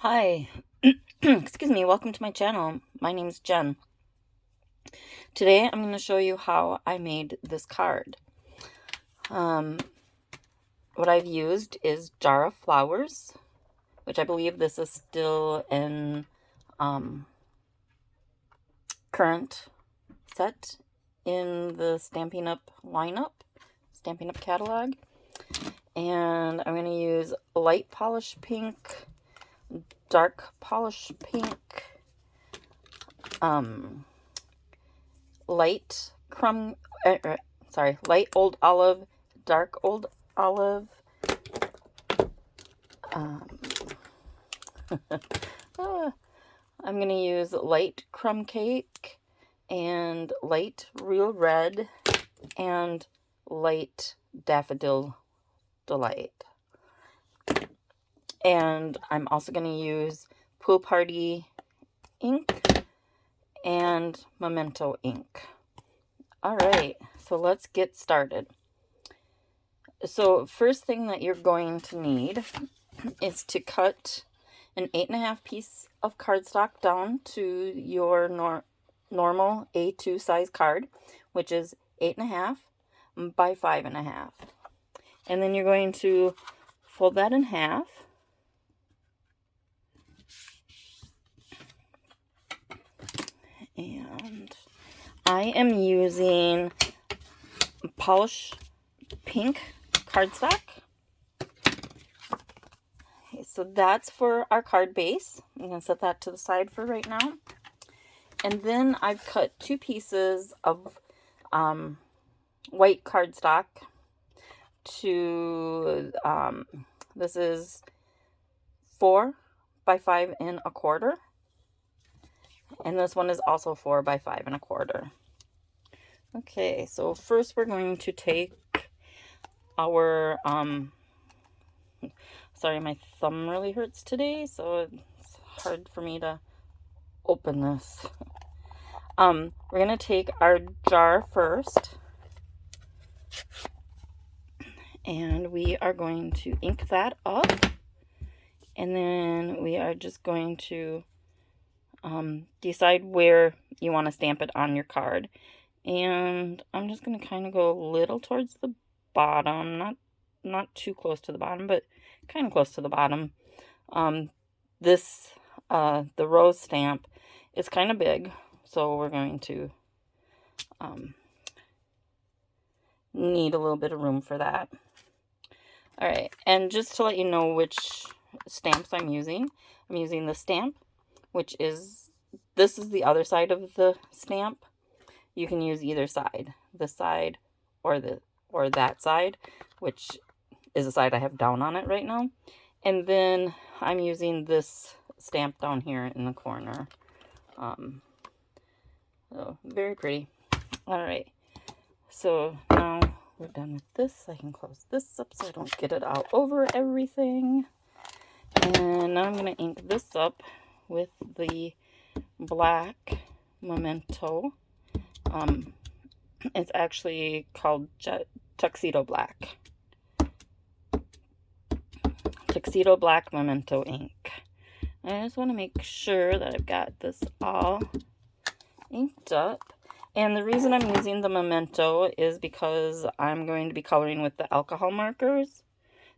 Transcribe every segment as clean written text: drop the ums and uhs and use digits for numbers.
Hi, excuse me, welcome to my channel. My name is Jen. Today I'm going to show you how I made this card. What I've used is Jar of Flowers, which I believe this is still in current set in the Stampin' Up lineup, Stampin' Up catalog. And I'm going to use light polish pink, dark polish pink, light crumb, light old olive, dark old olive, I'm going to use light crumb cake and light real red and light Daffodil Delight. And I'm also going to use Pool Party ink and Memento ink. Alright, so let's get started. So first thing that you're going to need is to cut an 8.5 piece of cardstock down to your normal A2 size card, which is 8.5 by 5.5. And then you're going to fold that in half. And I am using polish pink cardstock. Okay, so that's for our card base. I'm going to set that to the side for right now. And then I've cut 2 pieces of white cardstock to, this is 4 by 5.25. And this one is also 4 by 5.25. Okay, so first we're going to take our, sorry, my thumb really hurts today, so it's hard for me to open this. We're going to take our jar first, and we are going to ink that up, and then we are just going to decide where you want to stamp it on your card. And I'm just going to kind of go a little towards the bottom, not too close to the bottom, but kind of close to the bottom. The rose stamp is kind of big, so we're going to need a little bit of room for that. All right, and just to let you know which stamps I'm using the stamp, which is, this is the other side of the stamp. You can use either side, this side or that side, which is the side I have down on it right now. And then I'm using this stamp down here in the corner. So very pretty. All right, so now we're done with this. I can close this up so I don't get it all over everything. And now I'm going to ink this up with the black Memento. It's actually called Tuxedo Black. Tuxedo Black Memento ink. I just want to make sure that I've got this all inked up. And the reason I'm using the Memento is because I'm going to be coloring with the alcohol markers,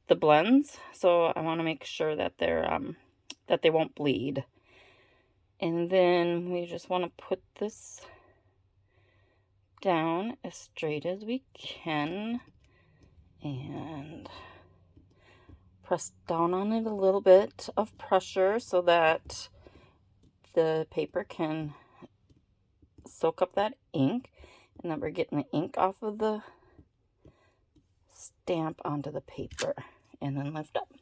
the blends. So I want to make sure that they're that they won't bleed. And then we just want to put this down as straight as we can and press down on it a little bit of pressure so that the paper can soak up that ink, and that we're getting the ink off of the stamp onto the paper, and then lift up.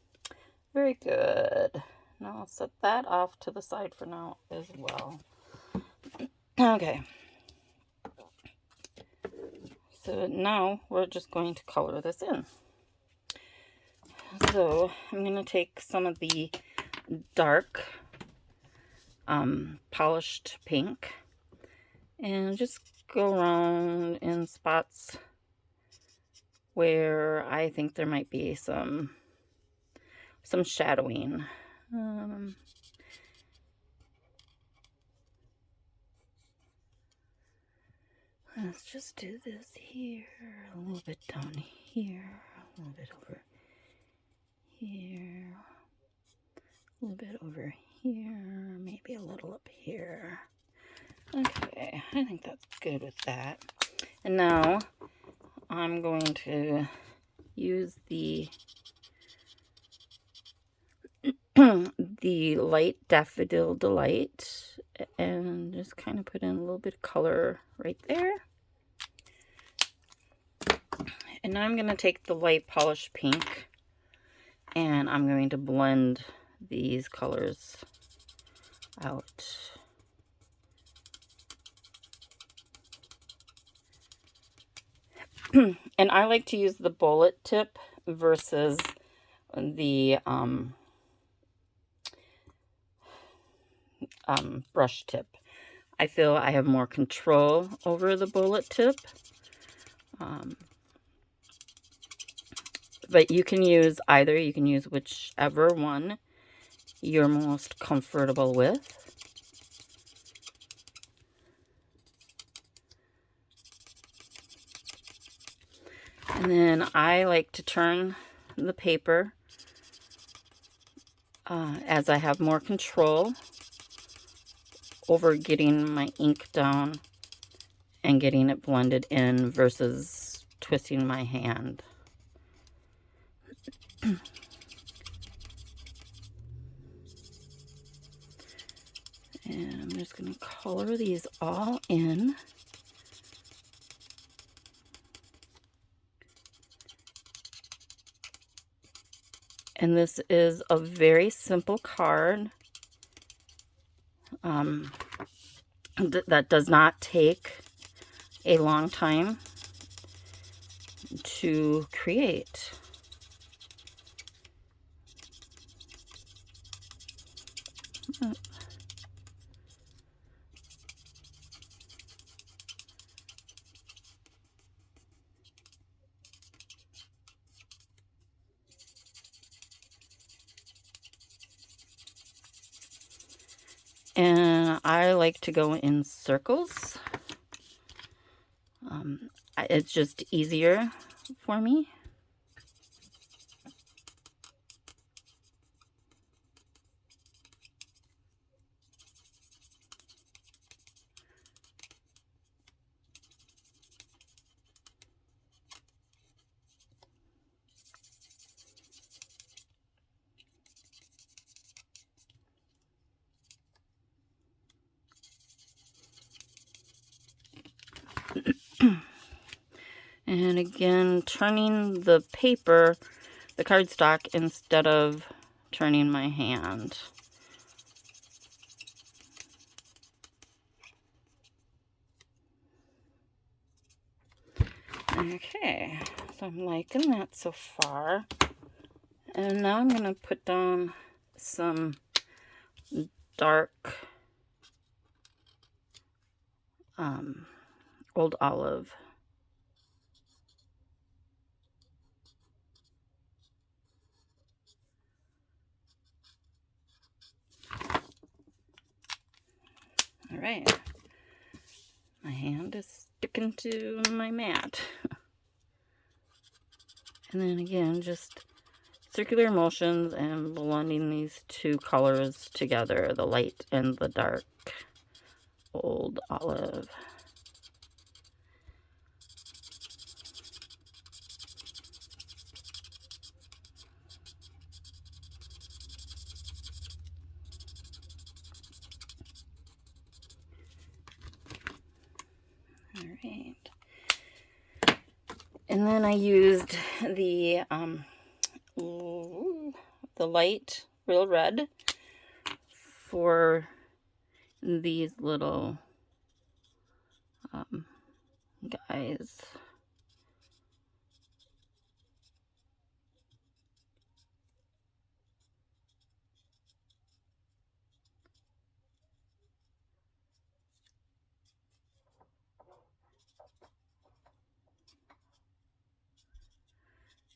Very good. Now I'll set that off to the side for now as well. Okay. So now we're just going to color this in. So I'm going to take some of the dark polished pink and just go around in spots where I think there might be some shadowing. Let's just do this here, a little bit down here, a little bit over here, a little bit over here, maybe a little up here. Okay, I think that's good with that. And now I'm going to use the the light Daffodil Delight and just kind of put in a little bit of color right there. And now I'm going to take the light polished pink and I'm going to blend these colors out. And I like to use the bullet tip versus the brush tip. I feel I have more control over the bullet tip. But you can use either. You can use whichever one you're most comfortable with. And then I like to turn the paper as I have more control over getting my ink down and getting it blended in versus twisting my hand. And I'm just going to color these all in. And this is a very simple card that does not take a long time to create. And I like to go in circles. It's just easier for me. And again, turning the paper, the cardstock, instead of turning my hand. Okay, so I'm liking that so far. And now I'm going to put down some dark old olive. All right, my hand is sticking to my mat. And then again, just circular motions and blending these two colors together, the light and the dark old olive. All right. And then I used the light real red for these little guys.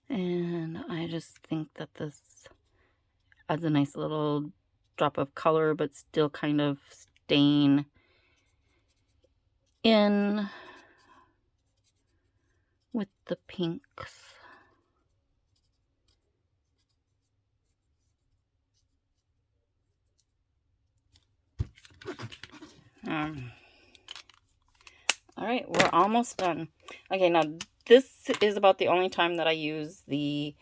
And I just think that this Adds a nice little drop of color, but still kind of staying in with the pinks. All right, we're almost done. Okay, now this is about the only time that I use the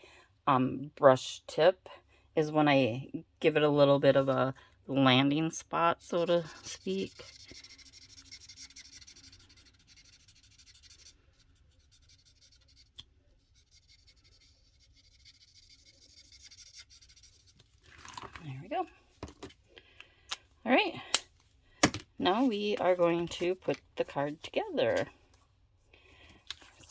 brush tip, is when I give it a little bit of a landing spot, so to speak. There we go. All right, now we are going to put the card together.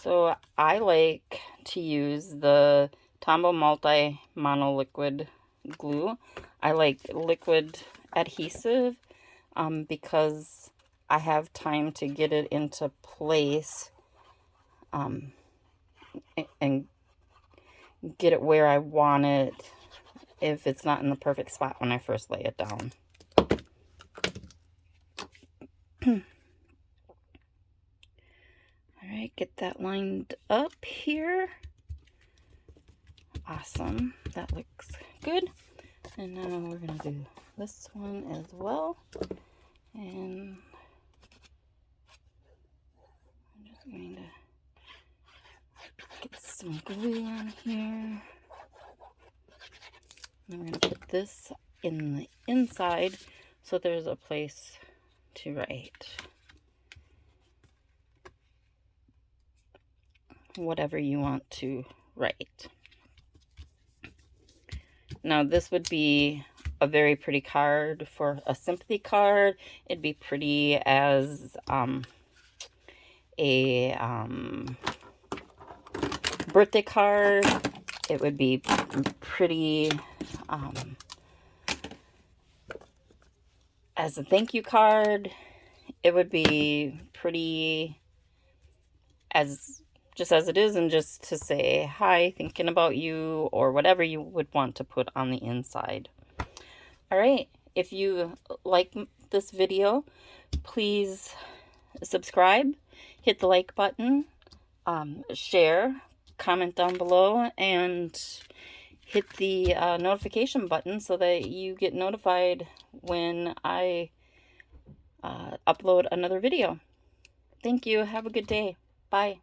So I like to use the Tombow Multi Mono Liquid glue. I like liquid adhesive because I have time to get it into place and get it where I want it if it's not in the perfect spot when I first lay it down. All right, get that lined up here. Awesome, that looks good. And now we're gonna do this one as well. And I'm just going to get some glue on here. And we're gonna put this in the inside so there's a place to write whatever you want to write. Now this would be a very pretty card for a sympathy card. It'd be pretty as a birthday card. It would be pretty as a thank you card. It would be pretty as just as it is, and just to say hi, thinking about you, or whatever you would want to put on the inside. All right, if you like this video, please subscribe, hit the like button, share, comment down below, and hit the notification button so that you get notified when I upload another video. Thank you. Have a good day. Bye.